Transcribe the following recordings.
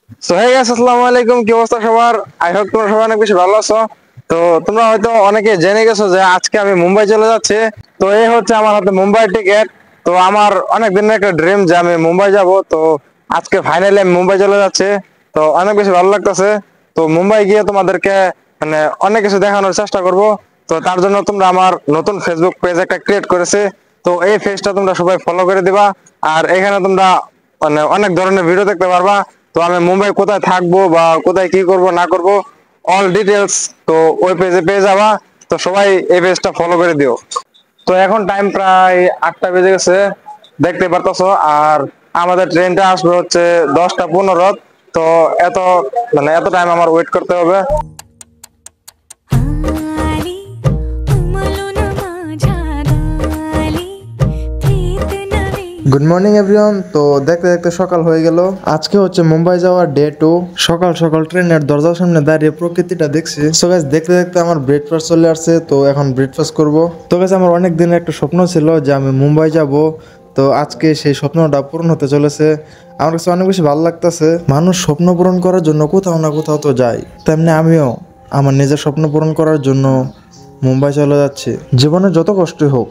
So hey guys, আসসালামু আলাইকুম। কি অবস্থা সবার? আই হোপ তোমরা সবাই অনেক বেশি ভালো আছো। তো তোমরা হয়তো অনেকে জেনে গেছো যে আজকে আমি মুম্বাই চলে যাচ্ছি। তো এই হচ্ছে আমার হাতে মুম্বাই টিকিট। তো আমার অনেক দিনের একটা ড্রিম যে আমি মুম্বাই যাব। তো আজকে ফাইনালি আমি মুম্বাই চলে যাচ্ছি। তো অনেক বেশি ভালো লাগতেছে। তো মুম্বাই গিয়ে তোমাদেরকে মানে অনেক কিছু দেখানোর চেষ্টা করব। তো তার জন্য তোমরা আমার নতুন ফেসবুক পেজ একটা ক্রিয়েট করেছে। তো এই পেজটা তোমরা সবাই ফলো করে দিবা। আর এখানে তোমরা মানে অনেক ধরনের ভিডিও দেখতে পারবা। তো আমি মুম্বাই কোথায় থাকবো বা কোথায় কি করব না করব অল ডিটেলস তো ওই পেজে পেয়ে যাবা। তো সবাই এই পেজটা ফলো করে দিও। তো এখন টাইম প্রায় 8টা বেজে গেছে, দেখতে পারতেছো। আর আমাদের ট্রেনটা আসবে হচ্ছে 10টা 15। তো এত এত টাইম আমার ওয়েট করতে হবে। आली उमलून माझ्या गाली प्रीत नवी। Good morning everyone. তো দেখতে দেখতে সকাল হয়ে গেল। আজকে হচ্ছে মুম্বাই যাওয়ার ডে 2। সকাল সকাল ট্রেনের দরজার সামনে দাঁড়িয়ে প্রকৃতিটা দেখছি। সো গাইস, দেখতে দেখতে আমার ব্রেকফাস্ট চলে আসছে। তো এখন ব্রেকফাস্ট করব। তো গাইস, আমার অনেক দিনের একটা স্বপ্ন ছিল যে আমি মুম্বাই যাব। তো আজকে সেই স্বপ্নটা পূরণ হতে চলেছে। আমার কাছে অনেক বেশি ভালো লাগতেছে। মানুষ স্বপ্ন পূরণ করার জন্য কোথাও না কোথাও তো যায়, তেমনি আমিও আমার নিজের স্বপ্ন পূরণ করার জন্য মুম্বাই চলে যাচ্ছি। জীবনে যত কষ্টই হোক,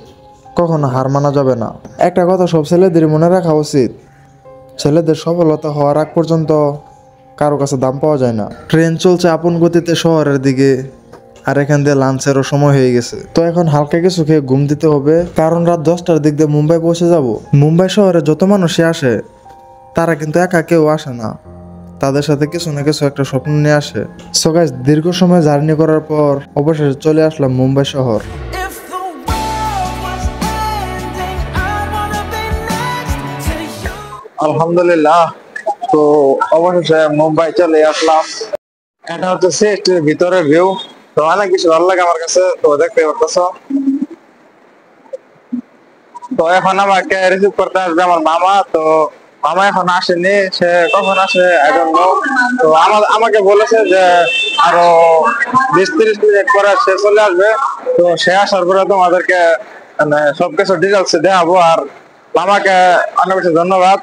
কখনো হার মানা যাবে না। একটা কথা সব ছেলেদের মনে রাখা উচিত, ছেলেদের সফলতা হওয়ার আগ পর্যন্ত কারো কাছে দাম পাওয়া যায় না। ট্রেন চলছে আপন গতিতে শহরের দিকে, আর এখান দিয়ে লাঞ্চেরও সময় হয়ে গেছে। তো এখন হালকা কিছু খেয়ে ঘুম দিতে হবে, কারণ রাত 10টার দিক দিয়ে মুম্বাই পৌঁছে যাব। মুম্বাই শহরে যত মানুষই আসে, তারা কিন্তু একা কেউ আসে না, তাদের সাথে কিছু না কিছু একটা স্বপ্ন নিয়ে আসে। সো গাইস, দীর্ঘ সময় জার্নি করার পর অবশেষে চলে আসলাম মুম্বাই শহর। If the world was ending, I wanna be next to you. আলহামদুলিল্লাহ। তো অবশেষে মুম্বাই চলে আসলাম। এটা হচ্ছে সিটির ভিতরের ভিউ। তো অনেক বেশি ভালো লাগে আমার কাছে। তো দেখতে পারতেছো। তো এখন আমাকে রিসিভ করতে আসবে আমার মামা। তো মামা এখন আসেনি, সে কখন আসে আই ডোন্ট নো। তো আমাকে বলেছে যে আরো 20-30 মিনিট পরে সে চলে আসবে। তো সে আসার পরে তোমাদেরকে সবকিছু ডিটেলস দেখাবো। আর মামাকে অনেক বেশি ধন্যবাদ।